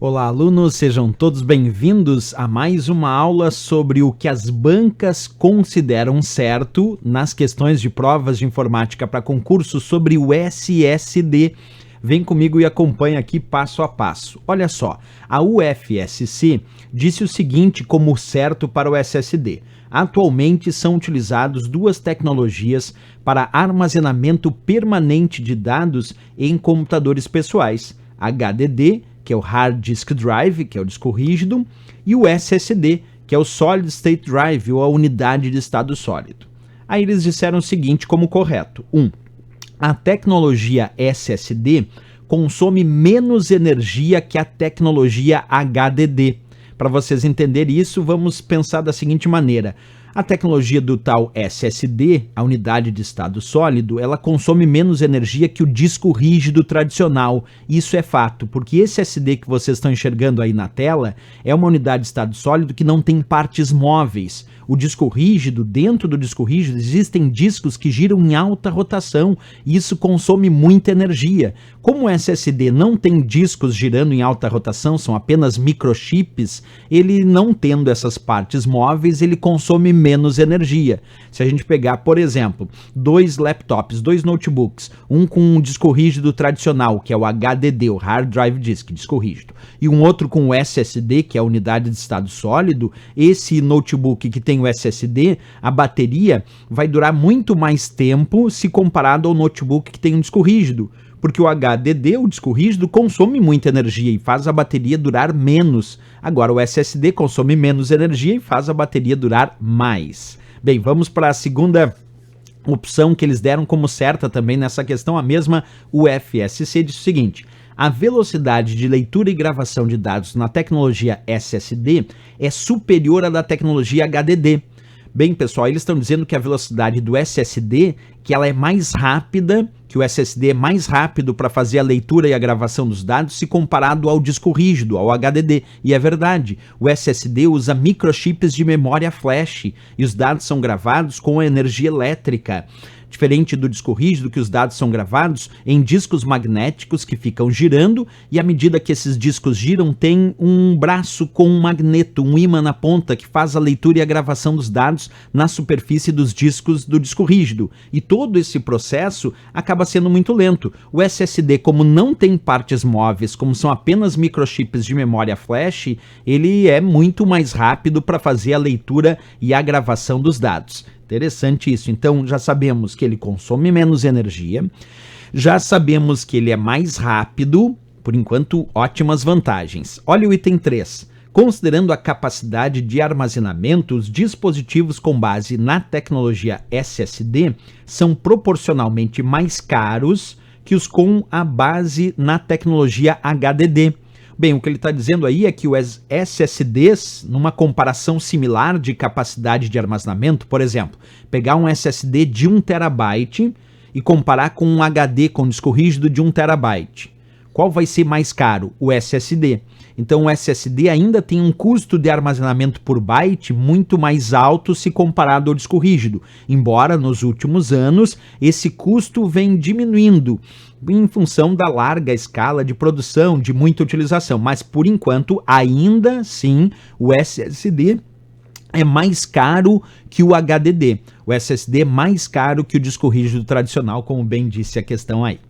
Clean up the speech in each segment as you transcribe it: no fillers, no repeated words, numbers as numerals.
Olá, alunos, sejam todos bem-vindos a mais uma aula sobre o que as bancas consideram certo nas questões de provas de informática para concurso sobre o SSD. Vem comigo e acompanha aqui passo a passo. Olha só, a UFSC disse o seguinte como certo para o SSD. Atualmente são utilizadas duas tecnologias para armazenamento permanente de dados em computadores pessoais: HDD, que é o Hard Disk Drive, que é o disco rígido, e o SSD, que é o Solid State Drive, ou a unidade de estado sólido. Aí eles disseram o seguinte como correto. 1. A tecnologia SSD consome menos energia que a tecnologia HDD. Para vocês entenderem isso, vamos pensar da seguinte maneira. A tecnologia do tal SSD, a unidade de estado sólido, ela consome menos energia que o disco rígido tradicional. Isso é fato, porque esse SSD que vocês estão enxergando aí na tela é uma unidade de estado sólido que não tem partes móveis. O disco rígido, dentro do disco rígido, existem discos que giram em alta rotação e isso consome muita energia. Como o SSD não tem discos girando em alta rotação, são apenas microchips, ele não tendo essas partes móveis, ele consome menos energia. Se a gente pegar, por exemplo, dois laptops, dois notebooks, um com um disco rígido tradicional, que é o HDD, o Hard Drive Disk, disco rígido, e um outro com o SSD, que é a unidade de estado sólido, esse notebook que tem o SSD, a bateria vai durar muito mais tempo se comparado ao notebook que tem um disco rígido, porque o HDD, o disco rígido, consome muita energia e faz a bateria durar menos. Agora o SSD consome menos energia e faz a bateria durar mais. Bem, vamos para a segunda opção que eles deram como certa também nessa questão, a mesma UFSC diz o seguinte: a velocidade de leitura e gravação de dados na tecnologia SSD é superior à da tecnologia HDD. Bem, pessoal, eles estão dizendo que a velocidade do SSD, que ela é mais rápida, que o SSD é mais rápido para fazer a leitura e a gravação dos dados se comparado ao disco rígido, ao HDD. E é verdade, o SSD usa microchips de memória flash e os dados são gravados com energia elétrica. Diferente do disco rígido, que os dados são gravados em discos magnéticos que ficam girando, e à medida que esses discos giram, tem um braço com um magneto, um ímã na ponta, que faz a leitura e a gravação dos dados na superfície dos discos do disco rígido. E todo esse processo acaba sendo muito lento. O SSD, como não tem partes móveis, como são apenas microchips de memória flash, ele é muito mais rápido para fazer a leitura e a gravação dos dados. Interessante isso. Então, já sabemos que ele consome menos energia, já sabemos que ele é mais rápido, por enquanto, ótimas vantagens. Olha o item 3. Considerando a capacidade de armazenamento, os dispositivos com base na tecnologia SSD são proporcionalmente mais caros que os com a base na tecnologia HDD. Bem, o que ele está dizendo aí é que os SSDs, numa comparação similar de capacidade de armazenamento, por exemplo, pegar um SSD de 1 TB e comparar com um HD com disco rígido de 1 TB. Qual vai ser mais caro? O SSD. Então o SSD ainda tem um custo de armazenamento por byte muito mais alto se comparado ao disco rígido, embora nos últimos anos esse custo vem diminuindo em função da larga escala de produção, de muita utilização, mas por enquanto ainda sim o SSD é mais caro que o HDD. O SSD é mais caro que o disco rígido tradicional, como bem disse a questão aí.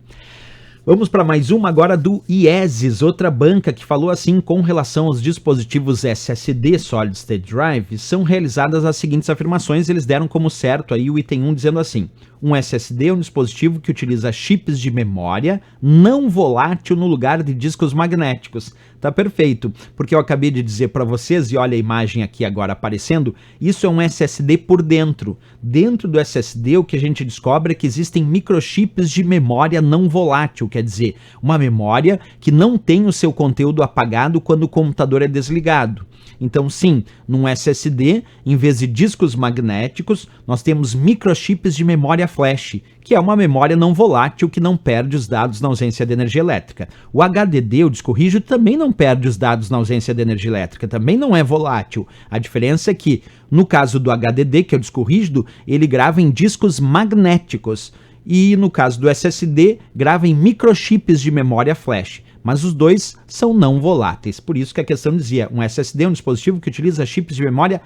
Vamos para mais uma agora do IESIS, outra banca que falou assim: com relação aos dispositivos SSD, Solid State Drive, são realizadas as seguintes afirmações. Eles deram como certo aí o item 1 dizendo assim: um SSD é um dispositivo que utiliza chips de memória não volátil no lugar de discos magnéticos. Tá perfeito, porque eu acabei de dizer para vocês, e olha a imagem aqui agora aparecendo, isso é um SSD por dentro. Dentro do SSD o que a gente descobre é que existem microchips de memória não volátil, quer dizer, uma memória que não tem o seu conteúdo apagado quando o computador é desligado. Então sim, num SSD, em vez de discos magnéticos, nós temos microchips de memória flash, que é uma memória não volátil que não perde os dados na ausência de energia elétrica. O HDD, o disco rígido, também não perde os dados na ausência de energia elétrica, também não é volátil. A diferença é que, no caso do HDD, que é o disco rígido, ele grava em discos magnéticos. E no caso do SSD, grava em microchips de memória flash. mas os dois são não voláteis. Por isso que a questão dizia, um SSD é um dispositivo que utiliza chips de memória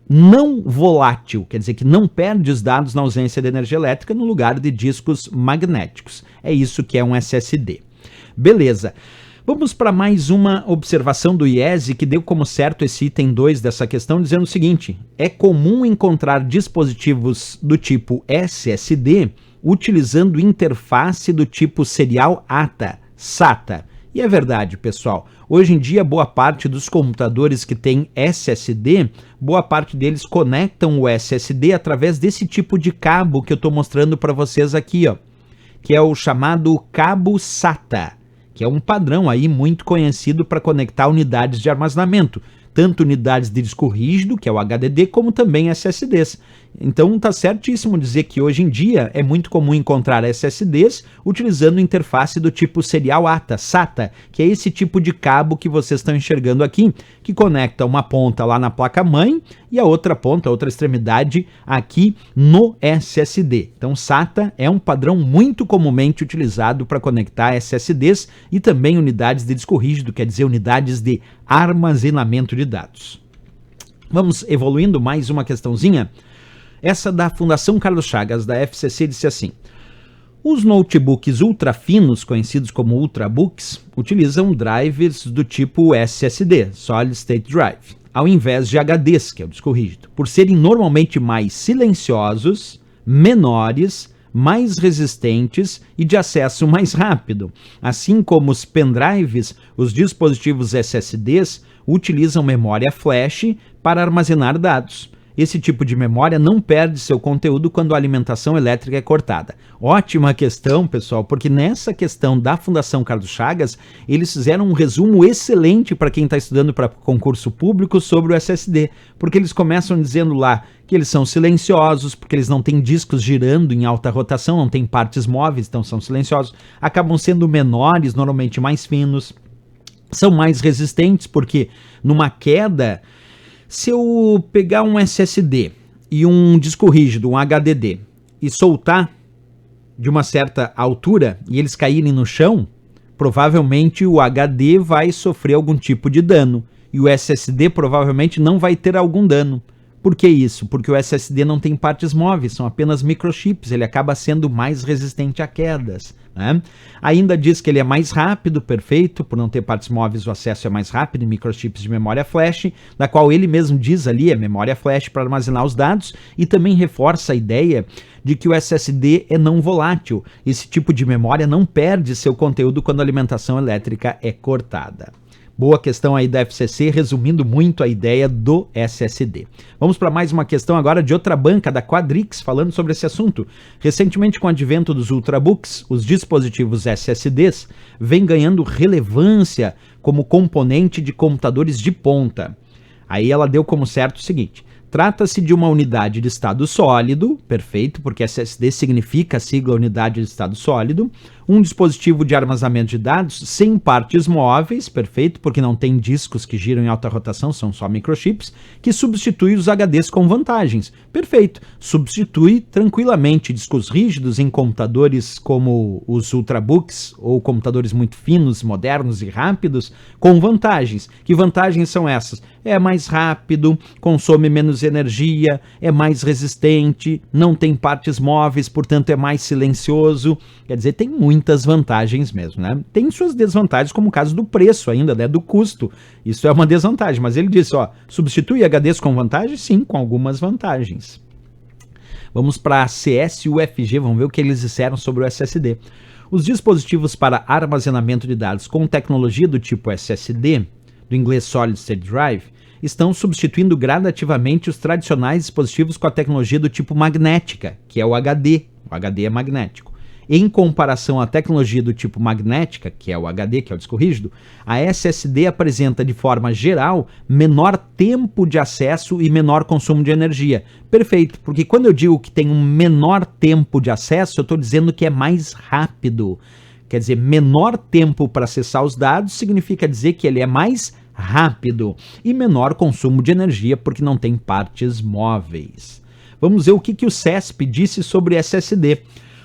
não volátil, quer dizer que não perde os dados na ausência de energia elétrica no lugar de discos magnéticos. É isso que é um SSD. Beleza. Vamos para mais uma observação do IESE que deu como certo esse item 2 dessa questão, dizendo o seguinte: é comum encontrar dispositivos do tipo SSD utilizando interface do tipo serial SATA. E é verdade, pessoal. Hoje em dia, boa parte dos computadores que têm SSD, boa parte deles conectam o SSD através desse tipo de cabo que eu estou mostrando para vocês aqui, ó, que é o chamado cabo SATA, que é um padrão aí muito conhecido para conectar unidades de armazenamento, tanto unidades de disco rígido, que é o HDD, como também SSDs. Então tá certíssimo dizer que hoje em dia é muito comum encontrar SSDs utilizando interface do tipo serial SATA, que é esse tipo de cabo que vocês estão enxergando aqui, que conecta uma ponta lá na placa-mãe e a outra ponta, a outra extremidade aqui no SSD. Então SATA é um padrão muito comumente utilizado para conectar SSDs e também unidades de disco rígido, quer dizer, unidades de armazenamento de dados. Vamos evoluindo, mais uma questãozinha. Essa da Fundação Carlos Chagas, da FCC, disse assim: os notebooks ultra finos, conhecidos como ultrabooks, utilizam drivers do tipo SSD, Solid State Drive, ao invés de HDs, que é o disco rígido, por serem normalmente mais silenciosos, menores, mais resistentes e de acesso mais rápido. Assim como os pendrives, os dispositivos SSDs utilizam memória flash para armazenar dados. Esse tipo de memória não perde seu conteúdo quando a alimentação elétrica é cortada. Ótima questão, pessoal, porque nessa questão da Fundação Carlos Chagas, eles fizeram um resumo excelente para quem está estudando para concurso público sobre o SSD, porque eles começam dizendo lá que eles são silenciosos, porque eles não têm discos girando em alta rotação, não têm partes móveis, então são silenciosos, acabam sendo menores, normalmente mais finos, são mais resistentes, porque numa queda, se eu pegar um SSD e um disco rígido, um HDD, e soltar de uma certa altura e eles caírem no chão, provavelmente o HD vai sofrer algum tipo de dano e o SSD provavelmente não vai ter algum dano. Por que isso? Porque o SSD não tem partes móveis, são apenas microchips, ele acaba sendo mais resistente a quedas, né? Ainda diz que ele é mais rápido, perfeito, por não ter partes móveis o acesso é mais rápido em microchips de memória flash, da qual ele mesmo diz ali, é memória flash para armazenar os dados, e também reforça a ideia de que o SSD é não volátil, esse tipo de memória não perde seu conteúdo quando a alimentação elétrica é cortada. Boa questão aí da FCC, resumindo muito a ideia do SSD. Vamos para mais uma questão agora de outra banca, da Quadrix, falando sobre esse assunto. Recentemente, com o advento dos ultrabooks, os dispositivos SSDs vêm ganhando relevância como componente de computadores de ponta. Aí ela deu como certo o seguinte: trata-se de uma unidade de estado sólido, perfeito, porque SSD significa a sigla unidade de estado sólido, um dispositivo de armazenamento de dados sem partes móveis, perfeito, porque não tem discos que giram em alta rotação, são só microchips, que substitui os HDs com vantagens, perfeito, substitui tranquilamente discos rígidos em computadores como os ultrabooks ou computadores muito finos, modernos e rápidos, com vantagens. Que vantagens são essas? É mais rápido, consome menos energia, é mais resistente, não tem partes móveis, portanto é mais silencioso. Quer dizer, tem muitas vantagens mesmo, né? Tem suas desvantagens, como o caso do preço ainda, né? Do custo. Isso é uma desvantagem, mas ele disse, ó, substitui HDs com vantagem? Sim, com algumas vantagens. Vamos para a CS e UFG, vamos ver o que eles disseram sobre o SSD. Os dispositivos para armazenamento de dados com tecnologia do tipo SSD, do inglês Solid State Drive, estão substituindo gradativamente os tradicionais dispositivos com a tecnologia do tipo magnética, que é o HD. O HD é magnético. Em comparação à tecnologia do tipo magnética, que é o HD, que é o disco rígido, a SSD apresenta de forma geral menor tempo de acesso e menor consumo de energia. Perfeito, porque quando eu digo que tem um menor tempo de acesso, eu estou dizendo que é mais rápido. Quer dizer, menor tempo para acessar os dados significa dizer que ele é mais rápido e menor consumo de energia porque não tem partes móveis. Vamos ver o que o CESP disse sobre SSD.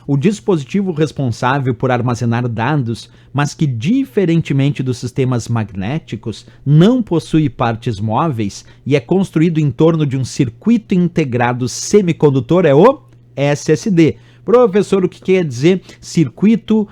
o dispositivo responsável por armazenar dados, mas que, diferentemente dos sistemas magnéticos, não possui partes móveis e é construído em torno de um circuito integrado semicondutor, é o SSD. Professor, o que quer dizer circuito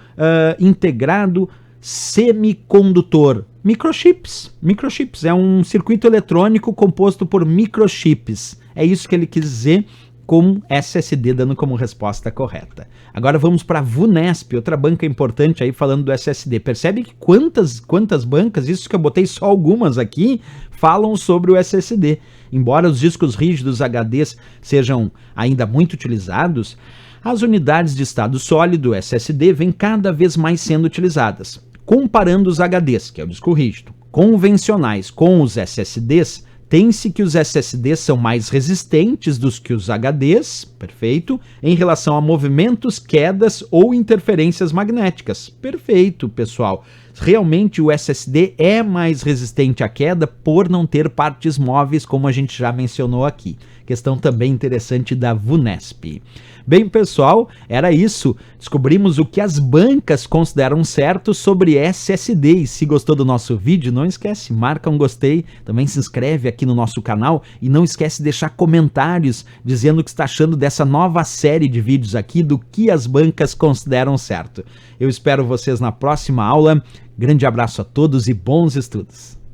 integrado semicondutor? Microchips. Microchips é um circuito eletrônico composto por microchips. É isso que ele quis dizer com SSD, dando como resposta correta. Agora vamos para a VUNESP, outra banca importante aí falando do SSD. Percebe que quantas bancas, isso que eu botei só algumas aqui, falam sobre o SSD. Embora os discos rígidos HDs sejam ainda muito utilizados, as unidades de estado sólido, SSD, vêm cada vez mais sendo utilizadas. Comparando os HDs, que é o disco rígido, convencionais com os SSDs, tem-se que os SSDs são mais resistentes do que os HDs, perfeito, em relação a movimentos, quedas ou interferências magnéticas. Perfeito, pessoal. Realmente o SSD é mais resistente à queda por não ter partes móveis, como a gente já mencionou aqui. Questão também interessante da VUNESP. Bem, pessoal, era isso. Descobrimos o que as bancas consideram certo sobre SSD. E se gostou do nosso vídeo, não esquece, marca um gostei, também se inscreve aqui no nosso canal e não esquece de deixar comentários dizendo o que está achando dessa nova série de vídeos aqui do que as bancas consideram certo. Eu espero vocês na próxima aula. Grande abraço a todos e bons estudos!